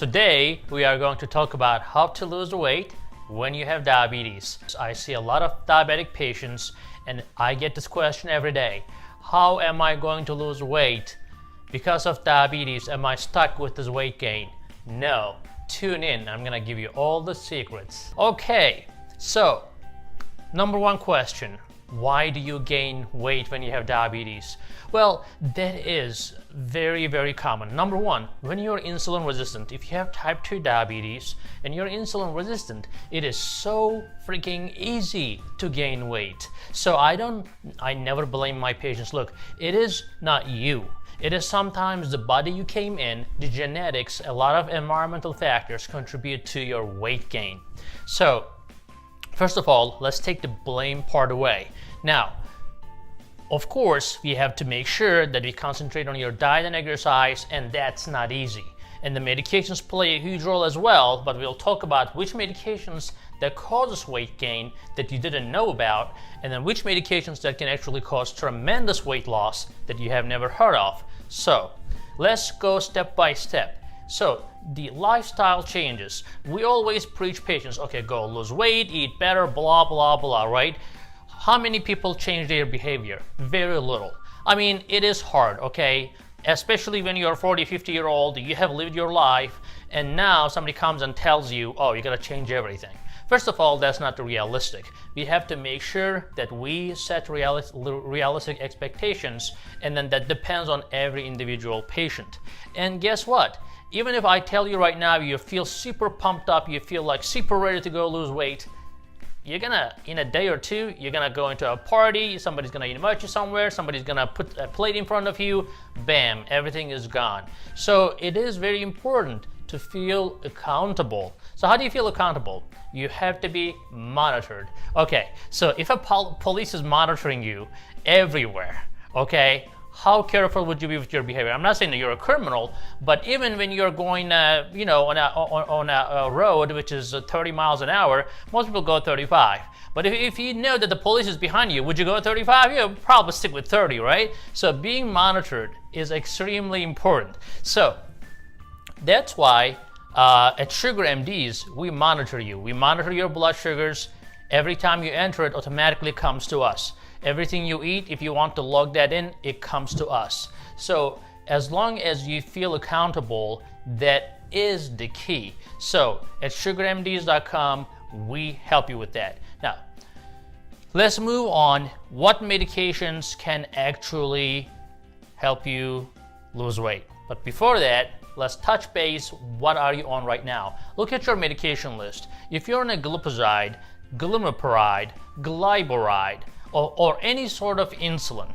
Today we are going to talk about how to lose weight when you have diabetes. I see a lot of diabetic patients and I get this question every day. How am I going to lose weight because of diabetes? Am I stuck with this weight gain? No. Tune in. I'm gonna give you all the secrets. Okay, so number one question. Why do you gain weight when you have diabetes? Well, that is very, very common. Number one, when you're insulin resistant, if you have type 2 diabetes and you're insulin resistant, it is so freaking easy to gain weight. So I never blame my patients. Look, it is not you. It is sometimes the body you came in, the genetics, a lot of environmental factors contribute to your weight gain. So, first of all, let's take the blame part away. Now, of course, we have to make sure that we concentrate on your diet and exercise, and that's not easy. And the medications play a huge role as well, but we'll talk about which medications that causes weight gain that you didn't know about, and then which medications that can actually cause tremendous weight loss that you have never heard of. So, let's go step by step. So, the lifestyle changes. We always preach patients, okay, go lose weight, eat better, blah, blah, blah, right? How many people change their behavior? Very little. I mean, it is hard, okay? Especially when you're a 40, 50-year-old, you have lived your life, and now somebody comes and tells you, oh, you gotta change everything. First of all, that's not realistic. We have to make sure that we set realistic expectations, and then that depends on every individual patient. And guess what? Even if I tell you right now, you feel super pumped up, you feel like super ready to go lose weight, you're gonna, in a day or two, you're gonna go into a party, somebody's gonna invite you somewhere, somebody's gonna put a plate in front of you, bam, everything is gone. So it is very important to feel accountable. So how do you feel accountable? You have to be monitored. Okay, so if a police is monitoring you everywhere, okay, how careful would you be with your behavior? I'm not saying that you're a criminal, but even when you're going, on a road which is 30 miles an hour, most people go 35. But if you know that the police is behind you, would you go 35? You'll probably stick with 30, right? So being monitored is extremely important. So that's why at Sugar MDs, we monitor you. We monitor your blood sugars. Every time you enter, it automatically comes to us. Everything you eat, if you want to log that in, it comes to us. So as long as you feel accountable, that is the key. So at sugarmds.com, we help you with that. Now, let's move on. What medications can actually help you lose weight? But before that, let's touch base. What are you on right now? Look at your medication list. If you're on a glipizide, glimepiride, glyburide, or any sort of insulin,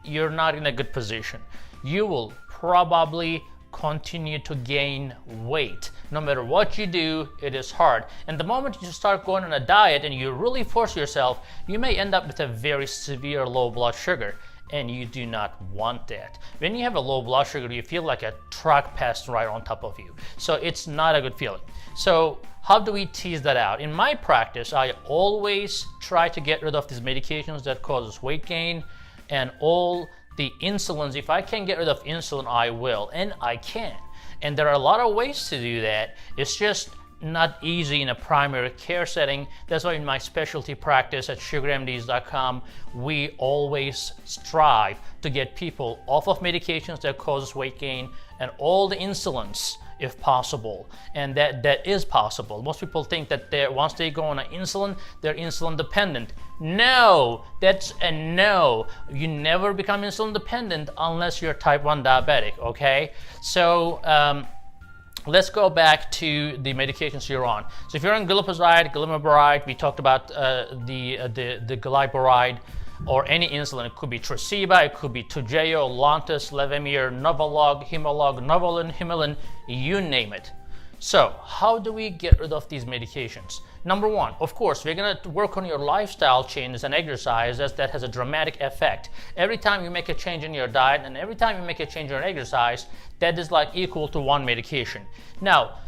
you're not in a good position. You will probably continue to gain weight. No matter what you do, it is hard. And the moment you start going on a diet and you really force yourself, you may end up with a very severe low blood sugar. And you do not want that. When you have a low blood sugar, you feel like a truck passed right on top of you. So it's not a good feeling. So how do we tease that out? In my practice, I always try to get rid of these medications that causes weight gain and all the insulins. If I can get rid of insulin, I will, and I can. And there are a lot of ways to do that. It's just not easy in a primary care setting. That's why in my specialty practice at sugarmds.com, we always strive to get people off of medications that cause weight gain and all the insulins if possible. And that is possible. Most people think that once they go on an insulin, they're insulin dependent. No, that's a no. You never become insulin dependent unless you're type 1 diabetic, okay? So, let's go back to the medications you're on. So if you're on glipizide, glimepiride, we talked about the glyburide, or any insulin. It could be Tresiba, it could be Toujeo, Lantus, Levemir, Novolog, Humalog, Novolin, Humulin, you name it. So how do we get rid of these medications? Number one, of course, we're gonna work on your lifestyle changes and exercise, as that has a dramatic effect. Every time you make a change in your diet and every time you make a change in your exercise, that is like equal to one medication. Now,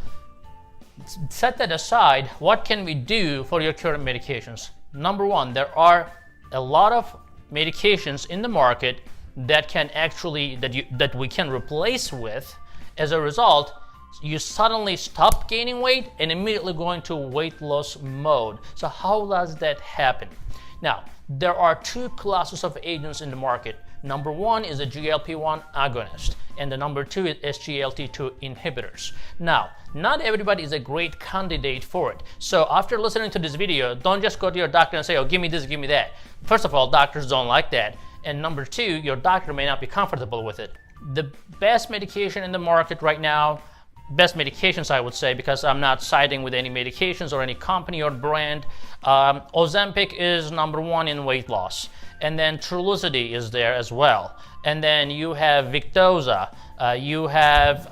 set that aside, what can we do for your current medications? Number one, there are a lot of medications in the market that can actually, that we can replace with. As a result, you suddenly stop gaining weight and immediately go into weight loss mode. So how does that happen? Now, there are two classes of agents in the market. Number one is a GLP-1 agonist, and the number two is SGLT2 inhibitors. Now, not everybody is a great candidate for it. So after listening to this video, don't just go to your doctor and say, oh, give me this, give me that. First of all, doctors don't like that. And number two, your doctor may not be comfortable with it. The best medication in the market right now, best medications I would say, because I'm not siding with any medications or any company or brand. Ozempic is number one in weight loss, and then Trulicity is there as well, and then you have Victoza, you have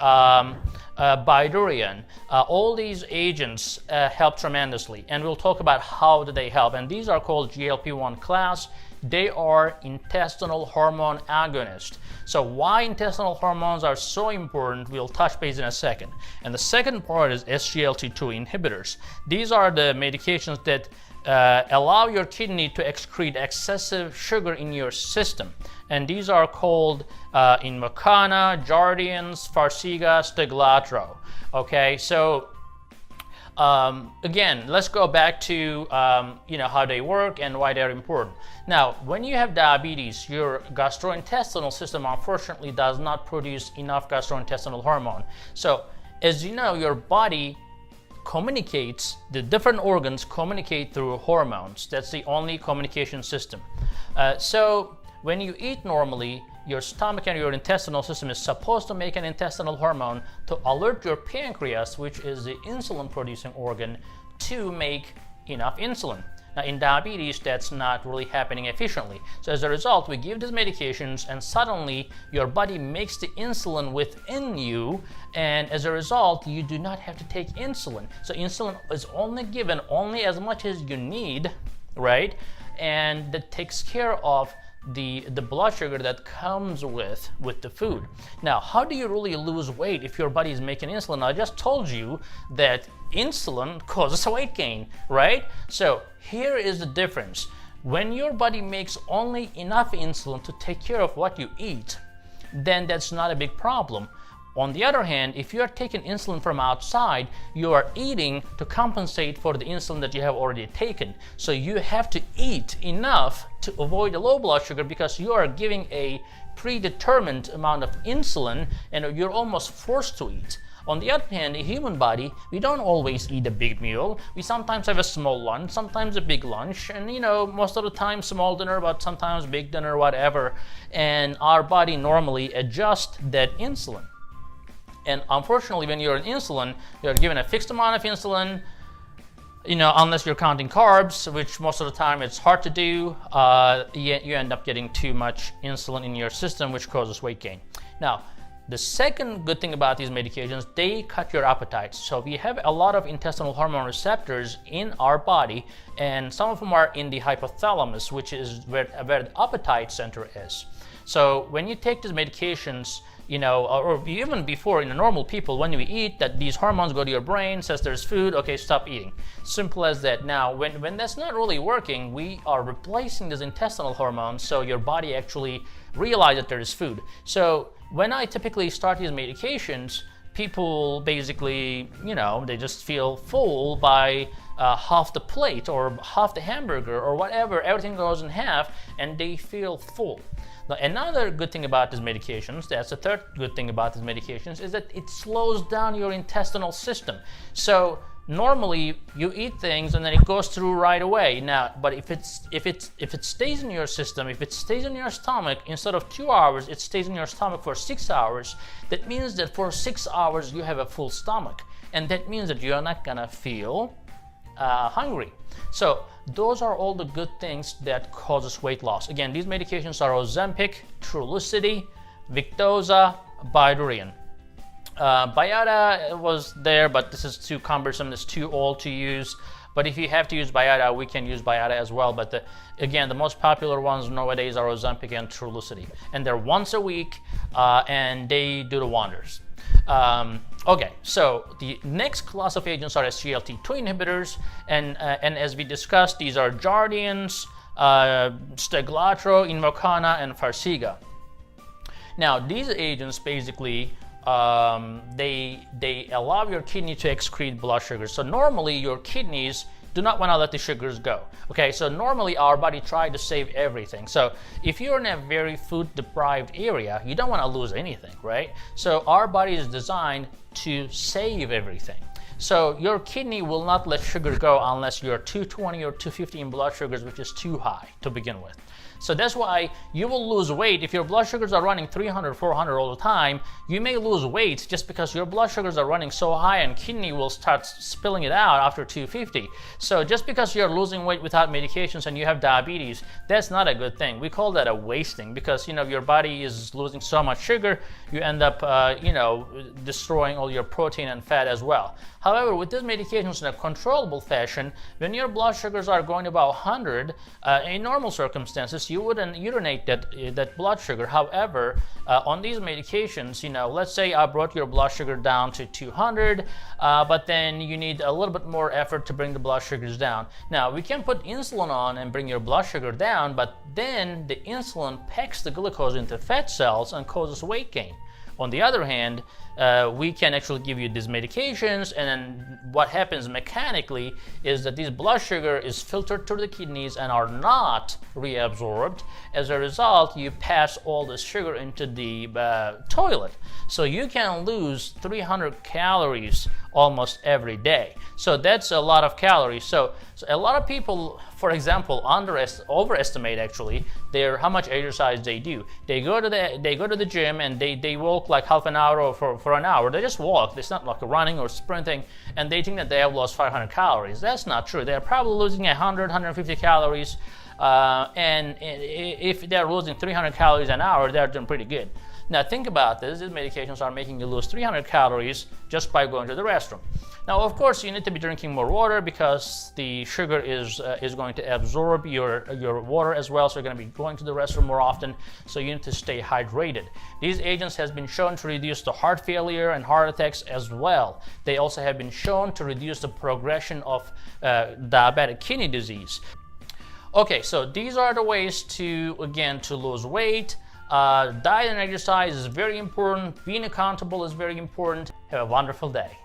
Bydureon. All these agents help tremendously, and we'll talk about how do they help. And these are called GLP-1 class. They are intestinal hormone agonists. So why intestinal hormones are so important, we'll touch base in a second. And the second part is SGLT2 inhibitors. These are the medications that allow your kidney to excrete excessive sugar in your system. And these are called Invokana, Jardiance, Farxiga, Steglatro. Okay, so again, let's go back to how they work and why they're important. Now, when you have diabetes, your gastrointestinal system unfortunately does not produce enough gastrointestinal hormone. So, as you know, your body communicates, the different organs communicate through hormones. That's the only communication system. So, when you eat normally, your stomach and your intestinal system is supposed to make an intestinal hormone to alert your pancreas, which is the insulin producing organ, to make enough insulin. Now, in diabetes, that's not really happening efficiently. So as a result, we give these medications and suddenly your body makes the insulin within you, and as a result, you do not have to take insulin. So insulin is only given only as much as you need, right? And that takes care of the blood sugar that comes with the food. Now, how do you really lose weight if your body is making insulin? I just told you that insulin causes weight gain, right? So here is the difference. When your body makes only enough insulin to take care of what you eat, then that's not a big problem. On the other hand, if you are taking insulin from outside, you are eating to compensate for the insulin that you have already taken. So you have to eat enough to avoid the low blood sugar because you are giving a predetermined amount of insulin and you're almost forced to eat. On the other hand, the human body, we don't always eat a big meal. We sometimes have a small lunch, sometimes a big lunch, and most of the time small dinner, but sometimes big dinner, whatever. And our body normally adjusts that insulin. And unfortunately, when you're on insulin, you're given a fixed amount of insulin, unless you're counting carbs, which most of the time it's hard to do, you end up getting too much insulin in your system, which causes weight gain. Now, the second good thing about these medications, they cut your appetite. So we have a lot of intestinal hormone receptors in our body, and some of them are in the hypothalamus, which is where the appetite center is. So when you take these medications, or even before, in the normal people, when we eat, that these hormones go to your brain, says there's food, okay, stop eating. Simple as that. Now, when that's not really working, we are replacing these intestinal hormones, so your body actually realizes that there is food. So when I typically start these medications, people basically, they just feel full by half the plate or half the hamburger or whatever, everything goes in half, and they feel full. Now, another good thing about these medications, that's the third good thing about these medications, is that it slows down your intestinal system. So normally you eat things and then it goes through right away. Now, but if it stays in your system, if it stays in your stomach, instead of 2 hours, it stays in your stomach for 6 hours. That means that for 6 hours you have a full stomach, and that means that you're not gonna feel hungry. So those are all the good things that causes weight loss. Again, these medications are Ozempic, Trulicity, Victoza, Bydureon. Byada was there, but this is too cumbersome, it's too old to use. But if you have to use Byada, we can use Byada as well. But again, the most popular ones nowadays are Ozempic and Trulicity. And they're once a week, and they do the wonders. Okay, so the next class of agents are SGLT2 inhibitors, and as we discussed, these are Jardiance, Steglatro, Invokana, and Farxiga. Now, these agents basically they allow your kidney to excrete blood sugar. So normally your kidneys do not want to let the sugars go. Okay, so normally our body tries to save everything. So if you're in a very food deprived area, you don't want to lose anything, right? So our body is designed to save everything. So your kidney will not let sugar go unless you're 220 or 250 in blood sugars, which is too high to begin with. So that's why you will lose weight. If your blood sugars are running 300, 400 all the time, you may lose weight just because your blood sugars are running so high and kidney will start spilling it out after 250. So just because you're losing weight without medications and you have diabetes, that's not a good thing. We call that a wasting because, you know, your body is losing so much sugar, you end up, destroying all your protein and fat as well. However, with these medications in a controllable fashion, when your blood sugars are going about 100, in normal circumstances, you wouldn't urinate that blood sugar. However, on these medications, you know, let's say I brought your blood sugar down to 200, but then you need a little bit more effort to bring the blood sugars down. Now, we can put insulin on and bring your blood sugar down, but then the insulin packs the glucose into fat cells and causes weight gain. On the other hand, we can actually give you these medications, and then what happens mechanically is that this blood sugar is filtered through the kidneys and are not reabsorbed. As a result, you pass all the sugar into the toilet. So you can lose 300 calories almost every day. So that's a lot of calories. So a lot of people, for example, overestimate actually how much exercise they do. They go to the gym and they walk like half an hour or for an hour. They just walk. It's not like running or sprinting, and they think that they have lost 500 calories. That's not true. They're probably losing 100, 150 calories. And if they're losing 300 calories an hour, they're doing pretty good. Now think about this. These medications are making you lose 300 calories just by going to the restroom. Now, of course, you need to be drinking more water because the sugar is going to absorb your water as well. So you're going to be going to the restroom more often. So you need to stay hydrated. These agents has been shown to reduce the heart failure and heart attacks as well. They also have been shown to reduce the progression of diabetic kidney disease. Okay, so these are the ways to lose weight. Diet and exercise is very important. Being accountable is very important. Have a wonderful day.